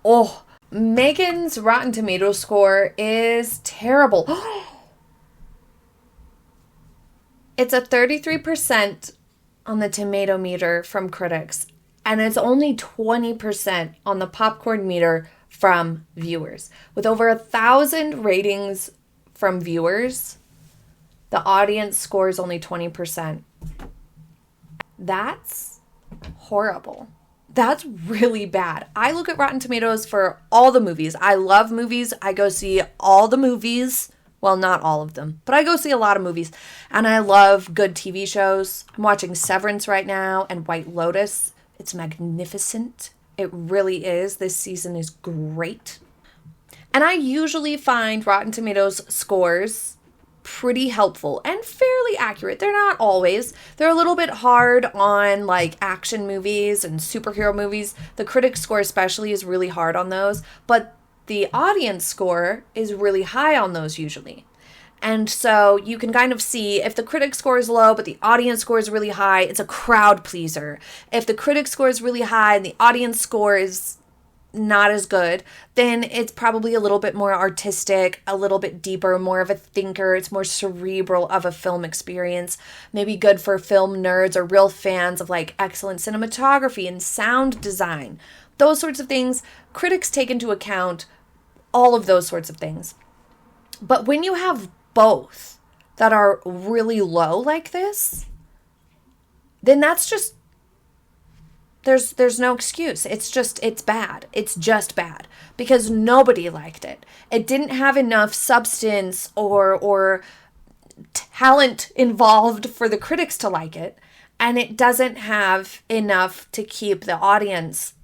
Oh, Meghan's Rotten Tomatoes score is terrible. It's a 33% on the tomato meter from critics, and it's only 20% on the popcorn meter from viewers. With over 1,000 ratings from viewers, the audience scores only 20%. That's horrible. That's really bad. I look at Rotten Tomatoes for all the movies. I love movies. I go see all the movies. Well, not all of them, but I go see a lot of movies. And I love good TV shows. I'm watching Severance right now and White Lotus. It's magnificent. It really is. This season is great. And I usually find Rotten Tomatoes scores pretty helpful and fairly accurate. They're not always. They're a little bit hard on like action movies and superhero movies. The critic score especially is really hard on those, but the audience score is really high on those usually. And so you can kind of see if the critic score is low, but the audience score is really high, it's a crowd pleaser. If the critic score is really high and the audience score is not as good, then it's probably a little bit more artistic, a little bit deeper, more of a thinker. It's more cerebral of a film experience. Maybe good for film nerds or real fans of like excellent cinematography and sound design. Those sorts of things, critics take into account all of those sorts of things. But when you have both that are really low like this, then that's just there's no excuse. It's bad. It's just bad because nobody liked it. It didn't have enough substance or talent involved for the critics to like it, and it doesn't have enough to keep the audience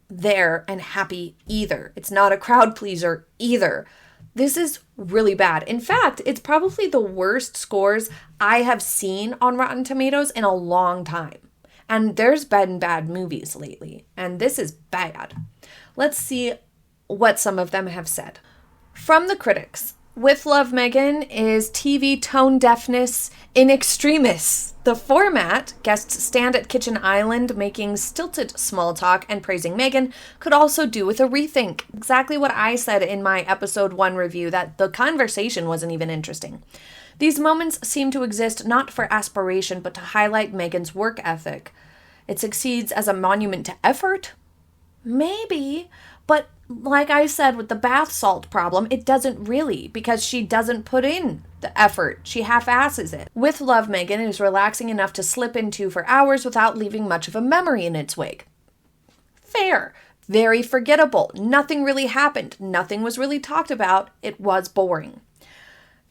there and happy either. It's not a crowd pleaser either. This is really bad. In fact, it's probably the worst scores I have seen on Rotten Tomatoes in a long time. And there's been bad movies lately, and this is bad. Let's see what some of them have said. From the critics, With Love Meghan is TV tone deafness in extremis. The format, guests stand at Kitchen Island making stilted small talk and praising Meghan, could also do with a rethink. Exactly what I said in my episode 1 review, that the conversation wasn't even interesting. These moments seem to exist not for aspiration, but to highlight Meghan's work ethic. It succeeds as a monument to effort? Maybe, but like I said with the bath salt problem, it doesn't really, because she doesn't put in the effort. She half-asses it. With Love Meghan is relaxing enough to slip into for hours without leaving much of a memory in its wake. Fair. Very forgettable. Nothing really happened. Nothing was really talked about. It was boring.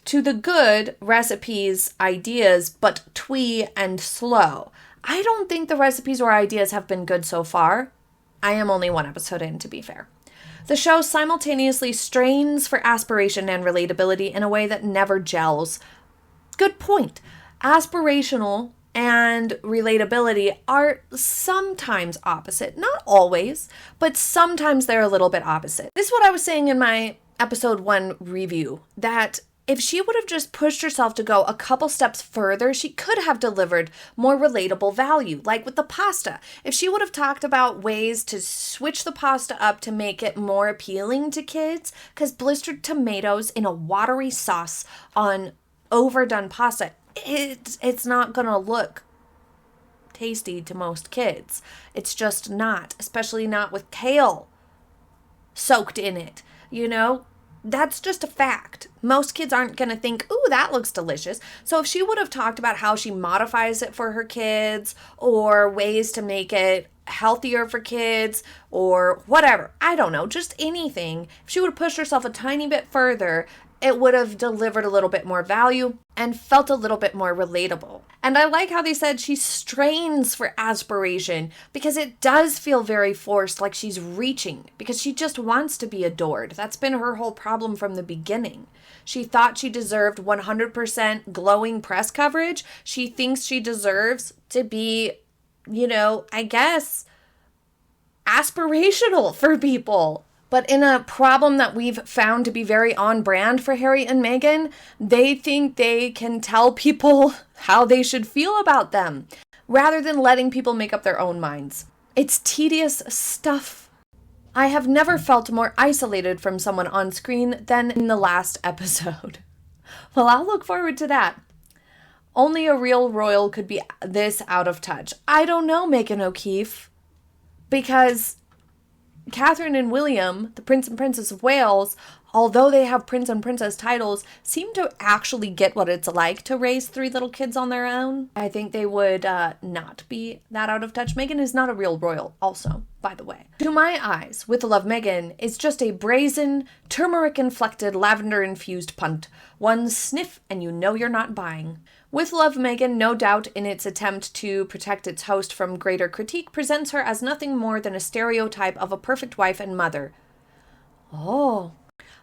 To the good, recipes, ideas, but twee and slow. I don't think the recipes or ideas have been good so far. I am only 1 episode in, to be fair. The show simultaneously strains for aspiration and relatability in a way that never gels. Good point. Aspirational and relatability are sometimes opposite. Not always, but sometimes they're a little bit opposite. This is what I was saying in my episode 1 review, that if she would have just pushed herself to go a couple steps further, she could have delivered more relatable value, like with the pasta. If she would have talked about ways to switch the pasta up to make it more appealing to kids, because blistered tomatoes in a watery sauce on overdone pasta, it's not going to look tasty to most kids. It's just not, especially not with kale soaked in it, you know? That's just a fact. Most kids aren't going to think, ooh, that looks delicious. So if she would have talked about how she modifies it for her kids or ways to make it healthier for kids or whatever, I don't know, just anything. If she would have pushed herself a tiny bit further, it would have delivered a little bit more value and felt a little bit more relatable. And I like how they said she strains for aspiration, because it does feel very forced, like she's reaching, because she just wants to be adored. That's been her whole problem from the beginning. She thought she deserved 100% glowing press coverage. She thinks she deserves to be, I guess, aspirational for people. But in a problem that we've found to be very on brand for Harry and Meghan, they think they can tell people how they should feel about them, rather than letting people make up their own minds. It's tedious stuff. I have never felt more isolated from someone on screen than in the last episode. Well, I'll look forward to that. Only a real royal could be this out of touch. I don't know, Megan O'Keefe, because Catherine and William, the Prince and Princess of Wales, although they have Prince and Princess titles, seem to actually get what it's like to raise 3 little kids on their own. I think they would not be that out of touch. Meghan is not a real royal, also, by the way. To my eyes, With Love Meghan is just a brazen, turmeric-inflected, lavender-infused punt. One sniff and you know you're not buying. With Love Meghan, no doubt in its attempt to protect its host from greater critique, presents her as nothing more than a stereotype of a perfect wife and mother. Oh,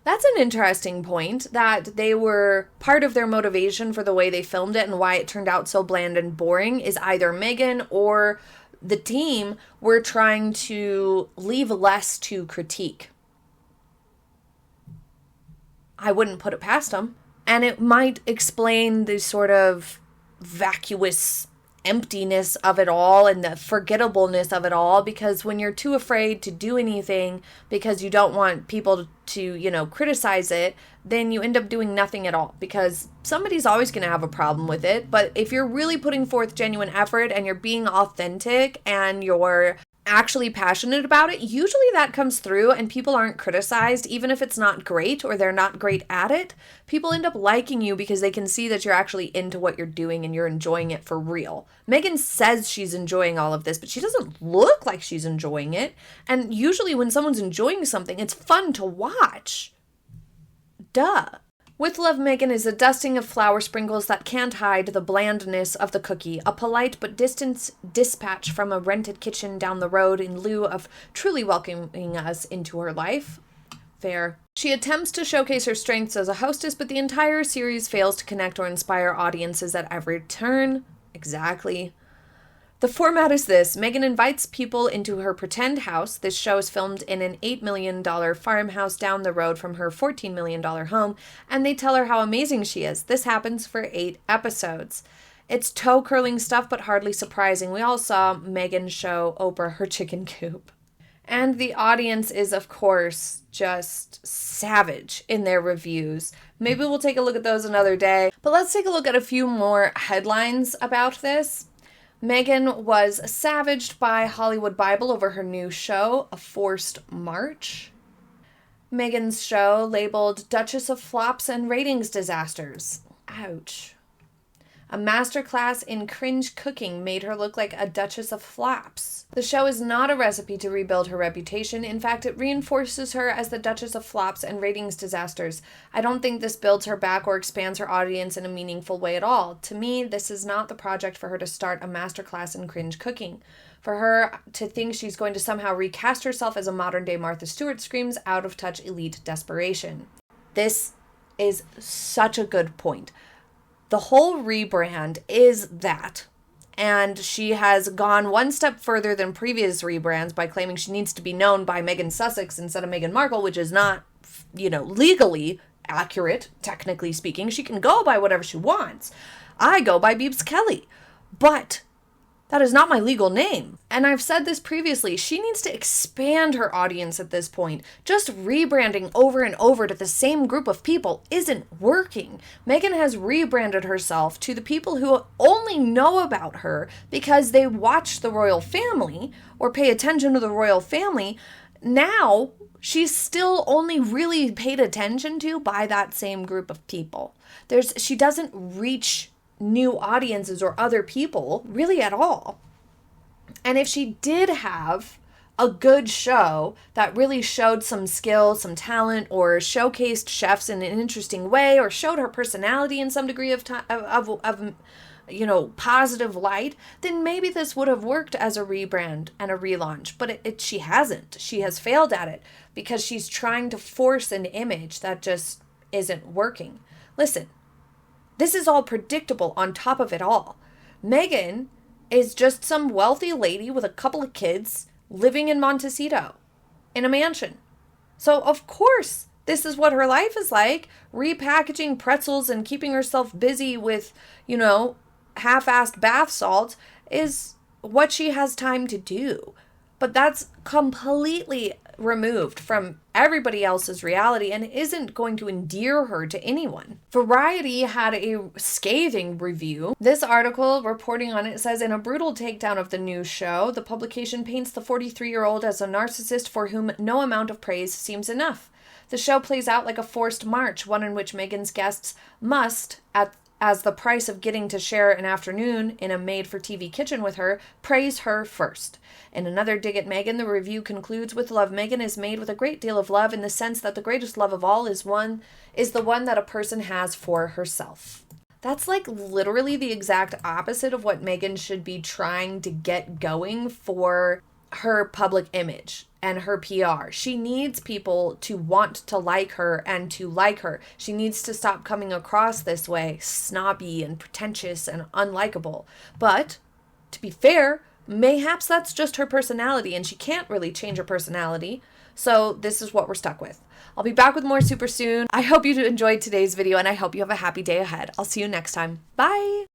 that's an interesting point, that they were part of their motivation for the way they filmed it and why it turned out so bland and boring is either Meghan or the team were trying to leave less to critique. I wouldn't put it past them. And it might explain the sort of vacuous emptiness of it all and the forgettableness of it all, because when you're too afraid to do anything because you don't want people to, criticize it, then you end up doing nothing at all, because somebody's always going to have a problem with it. But if you're really putting forth genuine effort and you're being authentic and you're actually passionate about it, usually that comes through and people aren't criticized, even if it's not great or they're not great at it. People end up liking you because they can see that you're actually into what you're doing and you're enjoying it for real. Meghan says she's enjoying all of this, but she doesn't look like she's enjoying it. And usually when someone's enjoying something, it's fun to watch. Duh. With Love Meghan is a dusting of flour sprinkles that can't hide the blandness of the cookie, a polite but distant dispatch from a rented kitchen down the road in lieu of truly welcoming us into her life. Fair. She attempts to showcase her strengths as a hostess, but the entire series fails to connect or inspire audiences at every turn. Exactly. The format is this. Meghan invites people into her pretend house. This show is filmed in an $8 million farmhouse down the road from her $14 million home, and they tell her how amazing she is. This happens for 8 episodes. It's toe-curling stuff, but hardly surprising. We all saw Meghan show Oprah her chicken coop. And the audience is, of course, just savage in their reviews. Maybe we'll take a look at those another day. But let's take a look at a few more headlines about this. Meghan was savaged by Hollywood Bible over her new show, A Forced March. Meghan's show labeled Duchess of Flops and Ratings Disasters. Ouch. A masterclass in cringe cooking made her look like a Duchess of Flops. The show is not a recipe to rebuild her reputation. In fact, it reinforces her as the Duchess of Flops and Ratings Disasters. I don't think this builds her back or expands her audience in a meaningful way at all. To me, this is not the project for her to start a masterclass in cringe cooking. For her to think she's going to somehow recast herself as a modern-day Martha Stewart screams out-of-touch elite desperation. This is such a good point. The whole rebrand is that. And she has gone one step further than previous rebrands by claiming she needs to be known by Meghan Sussex instead of Meghan Markle, which is not, legally accurate, technically speaking. She can go by whatever she wants. I go by Beebs Kelley. But that is not my legal name. And I've said this previously, she needs to expand her audience at this point. Just rebranding over and over to the same group of people isn't working. Meghan has rebranded herself to the people who only know about her because they watch the royal family or pay attention to the royal family. Now, she's still only really paid attention to by that same group of people. She doesn't reach new audiences or other people really at all. And if she did have a good show that really showed some skill, some talent, or showcased chefs in an interesting way, or showed her personality in some degree of positive light, then maybe this would have worked as a rebrand and a relaunch. But she hasn't. She has failed at it because she's trying to force an image that just isn't working. Listen, this is all predictable on top of it all. Meghan is just some wealthy lady with a couple of kids living in Montecito in a mansion. So, of course, this is what her life is like. Repackaging pretzels and keeping herself busy with, half-assed bath salts is what she has time to do. But that's completely removed from everybody else's reality and isn't going to endear her to anyone. Variety had a scathing review. This article reporting on it says, in a brutal takedown of the new show, the publication paints the 43-year-old as a narcissist for whom no amount of praise seems enough. The show plays out like a forced march, one in which Meghan's guests must, as the price of getting to share an afternoon in a made-for-TV kitchen with her, praise her first. In another dig at Meghan, the review concludes with, love Meghan is made with a great deal of love in the sense that the greatest love of all is the one that a person has for herself. That's like literally the exact opposite of what Meghan should be trying to get going for her public image and her PR. She needs people to want to like her and to like her. She needs to stop coming across this way, snobby and pretentious and unlikable. But, to be fair, mayhaps that's just her personality and she can't really change her personality. So this is what we're stuck with. I'll be back with more super soon. I hope you enjoyed today's video and I hope you have a happy day ahead. I'll see you next time. Bye!